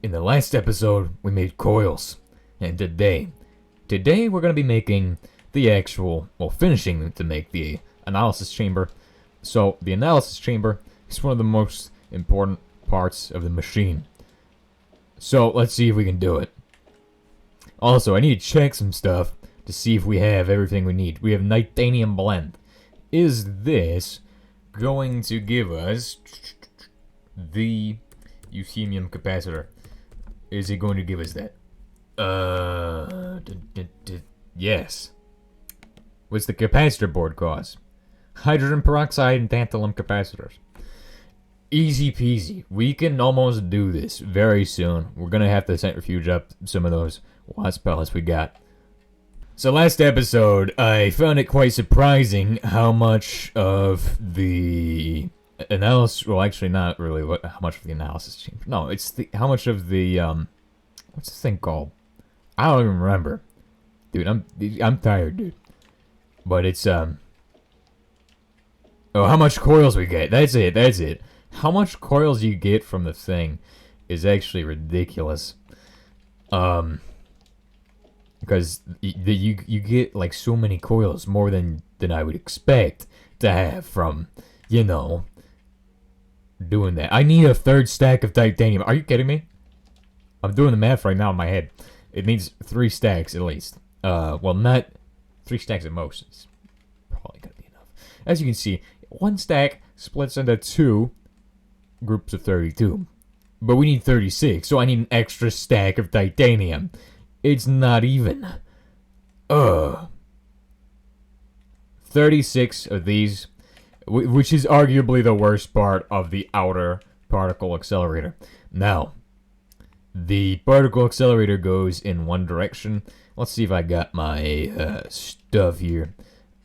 in the last episode, we made coils. And today we're going to be making the actual, well, finishing to make the analysis chamber. So, the analysis chamber is one of the most important parts of the machine. So, let's see if we can do it. Also, I need to check some stuff to see if we have everything we need. We have titanium blend. Is this going to give us the ruthenium capacitor? Is it going to give us that? Yes. What's the capacitor board cost? Hydrogen peroxide and tantalum capacitors. Easy peasy. We can almost do this very soon. We're gonna have to centrifuge up some of those watts pellets we got. So last episode, I found it quite surprising how much of the analysis, well actually not really how much of the analysis chamber. No, it's how much of the, what's this thing called? I don't even remember. Dude, I'm tired, dude. But it's, oh, how much coils we get. That's it. How much coils you get from the thing is actually ridiculous. Because you get like so many coils, more than I would expect to have from, you know, doing that. I need a third stack of titanium. Are you kidding me? I'm doing the math right now in my head. It needs 3 stacks at least. Well, not 3 stacks at most. It's probably gonna be enough. As you can see, 1 stack splits into 2 groups of 32. But we need 36, so I need an extra stack of titanium. It's not even. 36 of these, which is arguably the worst part of the outer particle accelerator. Now, the particle accelerator goes in one direction. Let's see if I got my stuff here.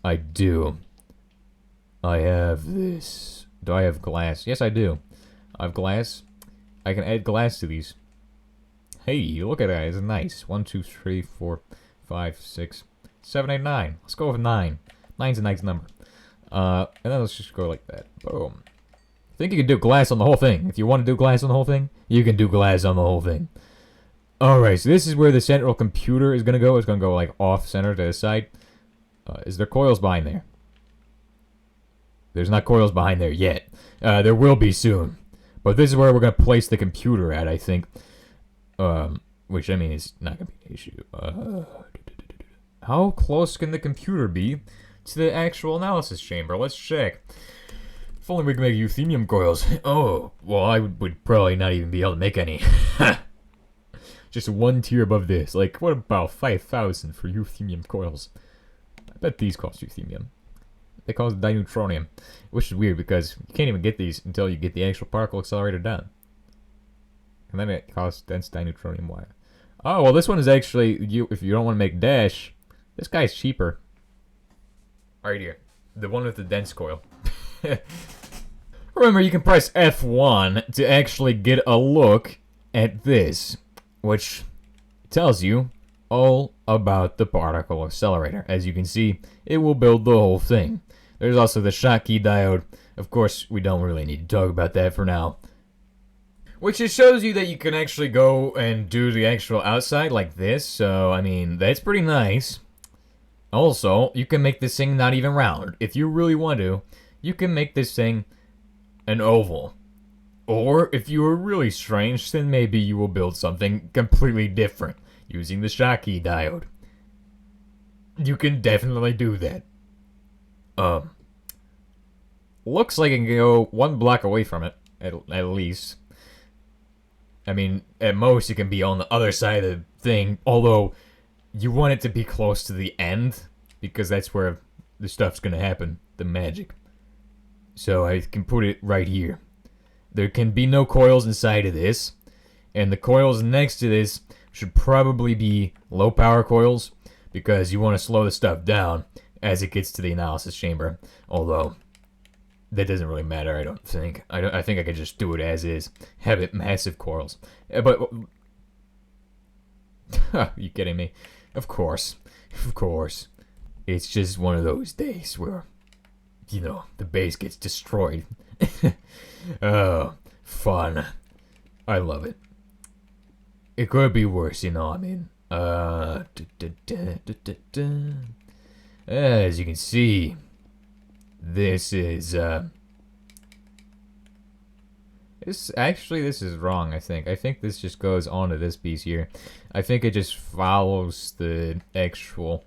I do. I have this. Do I have glass? Yes, I do. I have glass. I can add glass to these. Hey, look at that. It's nice. 1, 2, 3, 4, 5, 6, 7, 8, 9. Let's go with 9. 9's a nice number. And then let's just go like that. Boom. I think you can do glass on the whole thing. If you want to do glass on the whole thing, you can do glass on the whole thing. Alright, so this is where the central computer is going to go. It's going to go like off-center to the side. Is there coils behind there? There's not coils behind there yet. There will be soon. But this is where we're going to place the computer at, I think. Which, I mean, is not going to be an issue. How close can the computer be to the actual analysis chamber? Let's check. If only we can make ruthenium coils. Oh, well, I would probably not even be able to make any. Just 1 tier above this. Like, what about 5,000 for ruthenium coils? I bet these cost ruthenium. They cost dineutronium. Which is weird because you can't even get these until you get the actual particle accelerator done. And then it costs dense dineutronium wire. Oh, well, this one is actually, if you don't want to make dash, this guy's cheaper. Right here. The one with the dense coil. Remember, you can press F1 to actually get a look at this, which tells you all about the particle accelerator. As you can see, it will build the whole thing. There's also the Schottky diode. Of course, we don't really need to talk about that for now. Which just shows you that you can actually go and do the actual outside like this. So, I mean, that's pretty nice. Also, you can make this thing not even round. If you really want to, you can make this thing an oval. Or, if you are really strange, then maybe you will build something completely different using the Schottky diode. You can definitely do that. Looks like it can go 1 block away from it, at least. I mean, at most it can be on the other side of the thing, although you want it to be close to the end, because that's where the stuff's gonna happen, the magic. So I can put it right here. There can be no coils inside of this, and the coils next to this should probably be low power coils, because you want to slow the stuff down as it gets to the analysis chamber, although that doesn't really matter, I don't think. I think I could just do it as is. Have it massive coils. But... you kidding me? Of course. Of course. It's just one of those days where, you know, the base gets destroyed. Oh, fun. I love it. it could be worse, you know. I mean, as you can see, this is this is wrong. I think this just goes onto this piece here. I think it just follows the actual.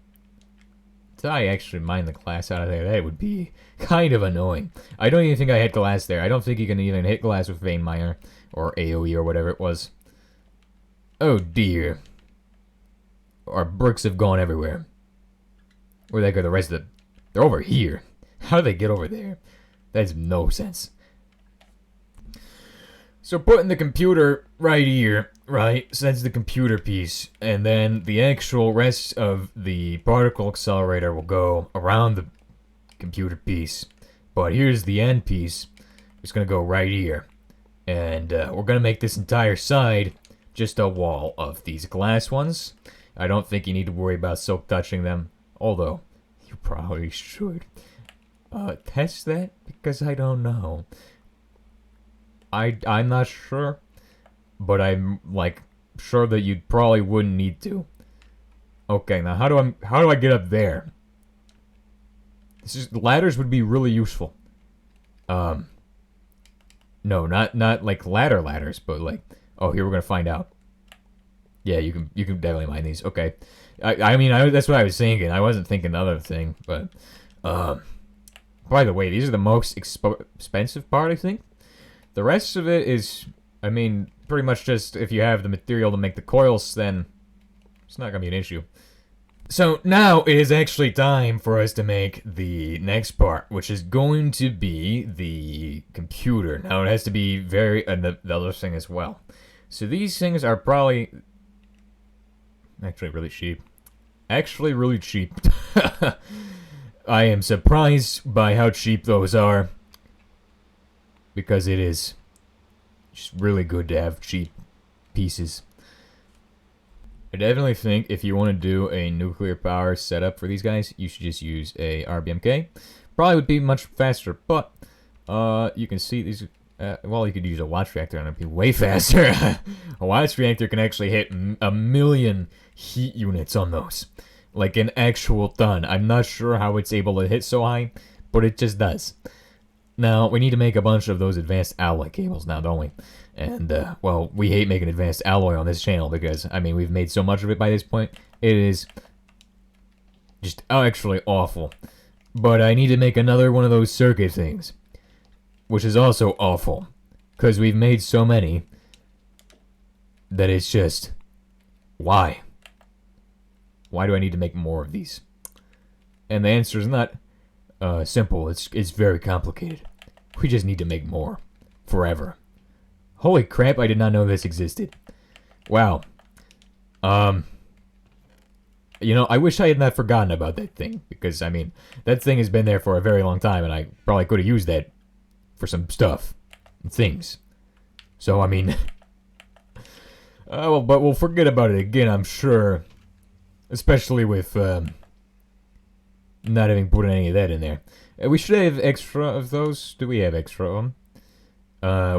Did I actually mine the glass out of there? That would be kind of annoying. I don't even think I hit glass there. I don't think you can even hit glass with vein miner or AOE or whatever it was. Oh dear. Our bricks have gone everywhere. Where'd they go? The rest of them? They're over here. How do they get over there? That has no sense. So putting the computer right here, right, so that's the computer piece, and then the actual rest of the particle accelerator will go around the computer piece. But here's the end piece. It's going to go right here. And we're going to make this entire side just a wall of these glass ones. I don't think you need to worry about silk touching them, although you probably should. Test that? Because I don't know. I'm not sure, but I'm like sure that you probably wouldn't need to. Okay, now how do I get up there? Ladders would be really useful. No, not like ladders, but like, oh, here we're gonna find out. Yeah, you can definitely mine these. Okay, I mean that's what I was thinking. I wasn't thinking the other thing, but by the way, these are the most expensive part, I think. The rest of it is, I mean, pretty much just if you have the material to make the coils, then it's not gonna be an issue. So now it is actually time for us to make the next part, which is going to be the computer. Now it has to be the other thing as well. So these things are probably actually really cheap. Actually really cheap. I am surprised by how cheap those are. Because it is just really good to have cheap pieces. I definitely think if you want to do a nuclear power setup for these guys, you should just use a RBMK. Probably would be much faster, but you can see these. Well, you could use a watch reactor and it'd be way faster. A watch reactor can actually hit 1,000,000 heat units on those. Like an actual ton. I'm not sure how it's able to hit so high, but it just does. Now, we need to make a bunch of those advanced alloy cables now, don't we? And, well, we hate making advanced alloy on this channel because, I mean, we've made so much of it by this point. It is just actually awful. But I need to make another one of those circuit things, which is also awful. Because we've made so many that it's just, why? Why do I need to make more of these? And the answer is not simple. It's very complicated. We just need to make more. Forever. Holy crap, I did not know this existed. Wow. You know, I wish I had not forgotten about that thing. Because, I mean, that thing has been there for a very long time. And I probably could have used that for some stuff. And things. So, I mean... well, but we'll forget about it again, I'm sure. Especially with... not having put any of that in there. We should have extra of those. Do we have extra of them?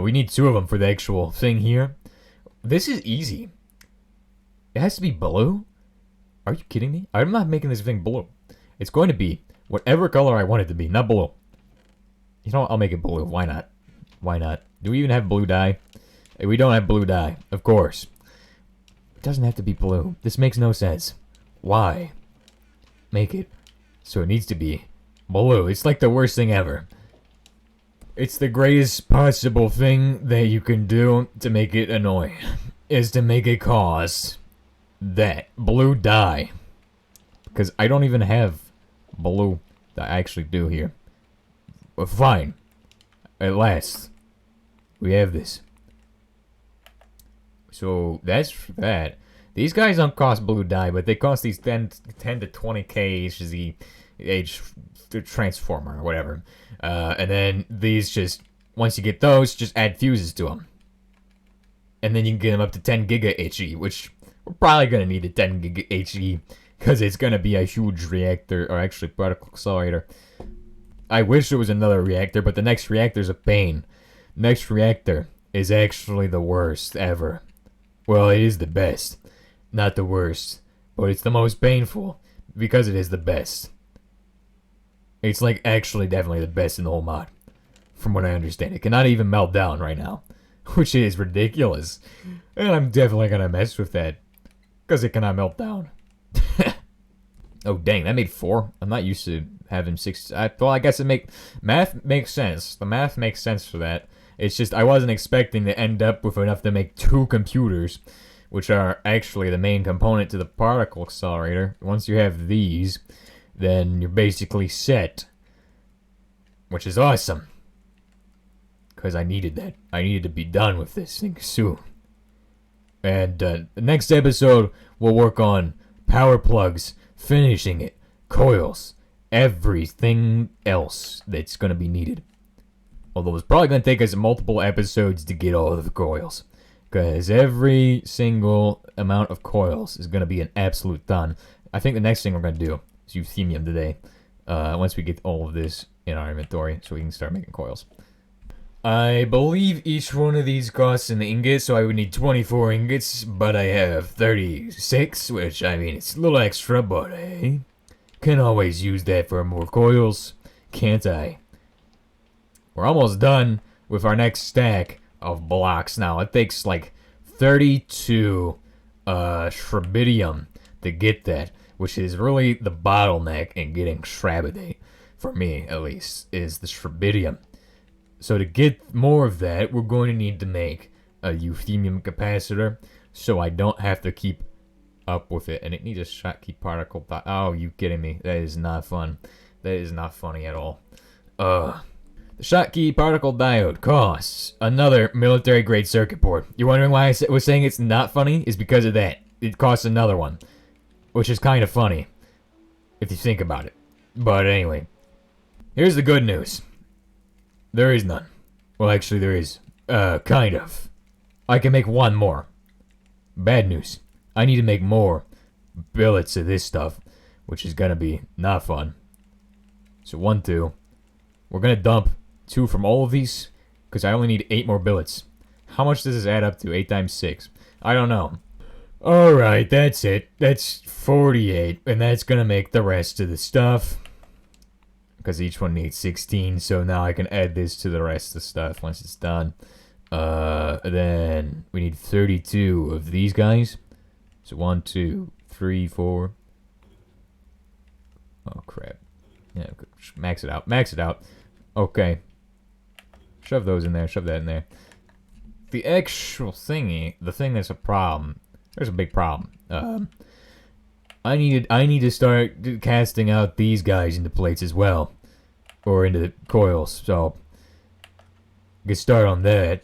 We need 2 of them for the actual thing here. This is easy. It has to be blue? Are you kidding me? I'm not making this thing blue. It's going to be whatever color I want it to be, not blue. You know what? I'll make it blue. Why not? Why not? Do we even have blue dye? We don't have blue dye. Of course. It doesn't have to be blue. This makes no sense. Why? Make it so it needs to be blue. It's like the worst thing ever. It's the greatest possible thing that you can do to make it annoying. Is to make it cause that blue dye. Because I don't even have blue that I actually do here. But fine. At last. We have this. So that's that. These guys don't cost blue dye, but they cost these 10 to 20k HZ transformer or whatever. And then these just, once you get those, just add fuses to them. And then you can get them up to 10 giga HE, which we're probably going to need a 10 giga HE because it's going to be a huge reactor, or actually particle accelerator. I wish there was another reactor, but the next reactor is a pain. Next reactor is actually the worst ever. Well, it is the best. Not the worst. But it's the most painful. Because it is the best. It's like actually definitely the best in the whole mod. From what I understand. It cannot even melt down right now. Which is ridiculous. And I'm definitely gonna mess with that. Because it cannot melt down. Oh dang, that made 4. I'm not used to having 6. Well, I guess math makes sense. The math makes sense for that. It's just I wasn't expecting to end up with enough to make 2 computers, which are actually the main component to the particle accelerator. Once you have these, then you're basically set, which is awesome. Because I needed that. I needed to be done with this thing soon. And the next episode, we'll work on power plugs, finishing it, coils, everything else that's going to be needed. Although it's probably going to take us multiple episodes to get all of the coils. Because every single amount of coils is going to be an absolute ton. I think the next thing we're going to do is euthemium today. Once we get all of this in our inventory so we can start making coils. I believe each one of these costs an ingot, so I would need 24 ingots, but I have 36, which, I mean, it's a little extra, but hey, can always use that for more coils, can't I? We're almost done with our next stack of blocks now. It takes like 32 shrabidium to get that, which is really the bottleneck in getting shrabidate, for me at least, is the shrabidium. So to get more of that, we're going to need to make a euthemium capacitor, so I don't have to keep up with it. And it needs a Schottky particle. Oh, you kidding me? That is not fun. That is not funny at all. The Schottky particle diode costs another military-grade circuit board. You're wondering why I was saying it's not funny? It's because of that. It costs another one, which is kind of funny if you think about it. But anyway, here's the good news. There is none. Well, actually, there is. Kind of. I can make one more. Bad news. I need to make more billets of this stuff, which is gonna be not fun. So 1, 2. We're gonna dump 2 from all of these, because I only need 8 more billets. How much does this add up to? 8 times 6. I don't know. Alright, that's it. That's 48, and that's gonna make the rest of the stuff. Because each one needs 16, so now I can add this to the rest of the stuff once it's done. Then we need 32 of these guys. So 1, 2, 3, 4. Oh, crap. Yeah, max it out. Max it out. Okay. Shove those in there. Shove that in there. The actual thingy, the thing that's a problem. There's a big problem. I need to start casting out these guys into plates as well, or into coils. So get start on that.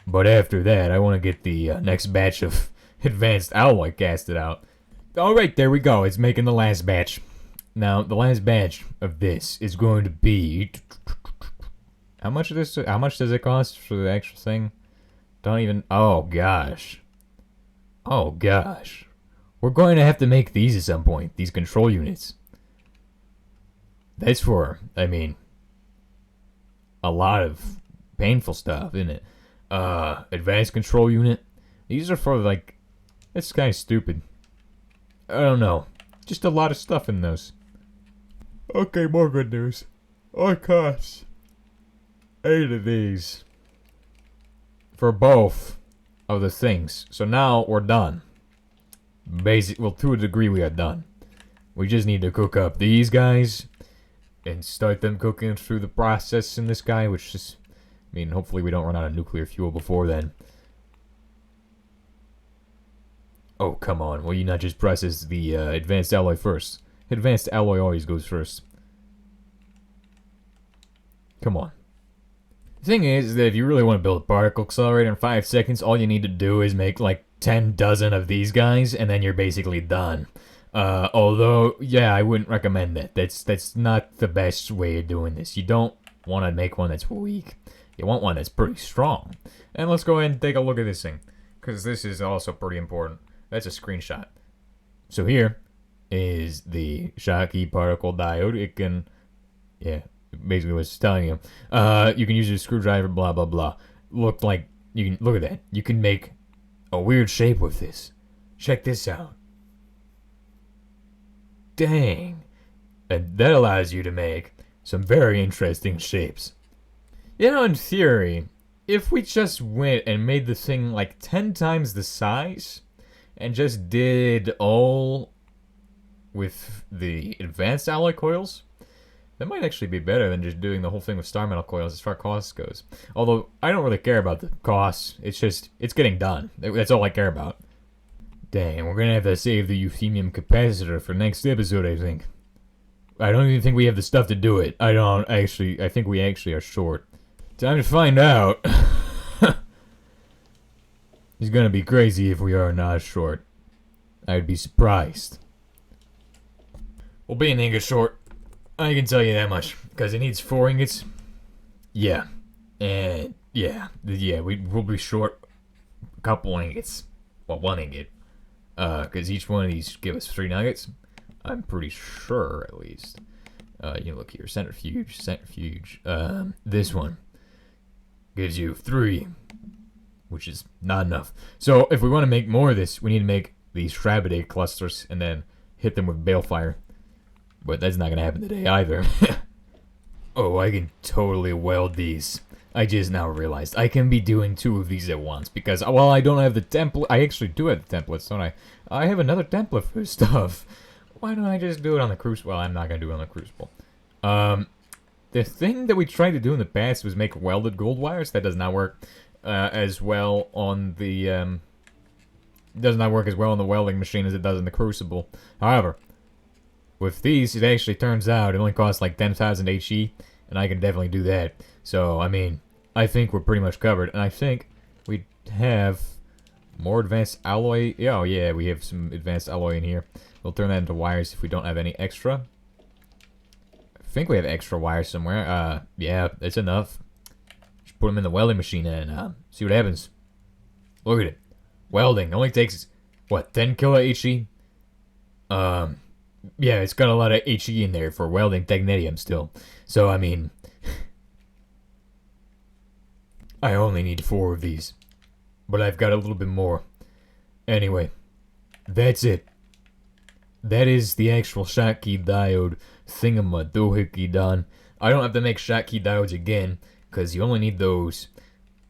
But after that, I want to get the next batch of advanced alloy casted out. All right, there we go. It's making the last batch. Now the last batch of this is going to be how much of this? How much does it cost for the actual thing? Don't even. Oh gosh. Oh gosh. We're going to have to make these at some point, these control units. That's for, I mean, a lot of painful stuff, isn't it? Advanced control unit. These are for, like, it's kind of stupid. I don't know. Just a lot of stuff in those. Okay, more good news. I cost 8 of these for both of the things. So now we're done. Well, to a degree we are done. We just need to cook up these guys and start them cooking through the process in this guy, which is, I mean, hopefully we don't run out of nuclear fuel before then. Oh, come on. Will you not just process the advanced alloy first? Advanced alloy always goes first. Come on. The thing is that if you really want to build a particle accelerator in 5 seconds, all you need to do is make like 10 dozen of these guys, and then you're basically done. Although, yeah, I wouldn't recommend that. That's not the best way of doing this. You don't want to make one that's weak. You want one that's pretty strong. And let's go ahead and take a look at this thing, because this is also pretty important. That's a screenshot. So here is the Schottky particle diode. It can, yeah, basically what it's telling you. You can use a screwdriver, blah, blah, blah. Look like, you can, look at that. You can make a weird shape with this. Check this out. Dang. And that allows you to make some very interesting shapes. You know, in theory, if we just went and made the thing like 10 times the size and just did all with the advanced alloy coils, that might actually be better than just doing the whole thing with star metal coils as far as cost goes. Although, I don't really care about the costs. It's just, it's getting done. That's all I care about. Dang, we're gonna have to save the euphemium capacitor for next episode, I think. I don't even think we have the stuff to do it. I think we actually are short. Time to find out. It's gonna be crazy if we are not short. I'd be surprised. We'll be an ingot short. I can tell you that much. Because it needs 4 ingots. Yeah. And yeah, we'll be short a couple ingots. Well, 1 ingot. Because each one of these give us 3 nuggets. I'm pretty sure, at least. You look here, centrifuge. This one gives you 3, which is not enough. So if we want to make more of this, we need to make these Schrabidae clusters and then hit them with balefire. But that's not gonna happen today either. Oh, I can totally weld these. I just now realized I can be doing 2 of these at once because while I don't have the template, I actually do have the templates, don't I? I have another template for stuff. Why don't I just do it on the Crucible? Well, I'm not gonna do it on the Crucible. The thing that we tried to do in the past was make welded gold wires. That does not work as well on the does not work as well on the welding machine as it does in the Crucible. However, with these, it actually turns out it only costs like 10,000 HE, and I can definitely do that. So, I mean, I think we're pretty much covered, and I think we have more advanced alloy. Oh, yeah, we have some advanced alloy in here. We'll turn that into wires if we don't have any extra. I think we have extra wires somewhere. Yeah, that's enough. Just put them in the welding machine and see what happens. Look at it. Welding only takes, what, 10 kilo HE? Yeah, it's got a lot of HE in there for welding technetium still. So, I mean, I only need 4 of these. But I've got a little bit more. Anyway, that's it. That is the actual Schottky diode thingamadoohickey done. I don't have to make Schottky diodes again, because you only need those.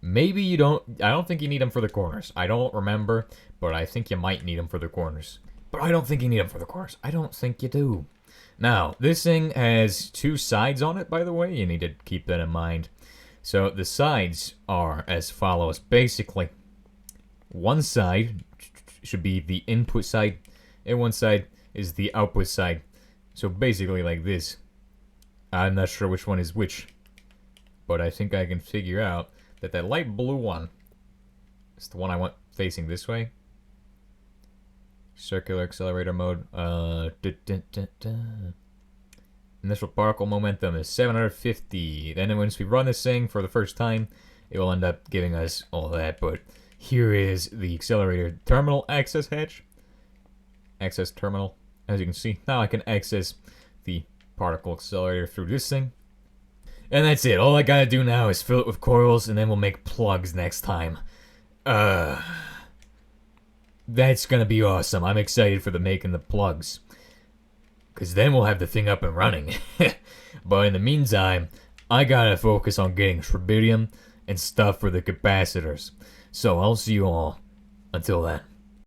Maybe you don't, I don't think you need them for the corners. I don't remember, but I think you might need them for the corners. But I don't think you need them for the corners. I don't think you do. Now, this thing has 2 sides on it, by the way. You need to keep that in mind. So, the sides are as follows. Basically, one side should be the input side, and one side is the output side. So, basically like this. I'm not sure which one is which, but I think I can figure out that that light blue one is the one I want facing this way. Circular accelerator mode. Initial particle momentum is 750. Then once we run this thing for the first time, it will end up giving us all that. But here is the accelerator terminal access hatch. Access terminal. As you can see, now I can access the particle accelerator through this thing. And that's it. All I gotta do now is fill it with coils, and then we'll make plugs next time. That's gonna be awesome. I'm excited for the making the plugs. Because then we'll have the thing up and running. But in the meantime, I gotta focus on getting tritium and stuff for the capacitors. So I'll see you all until then.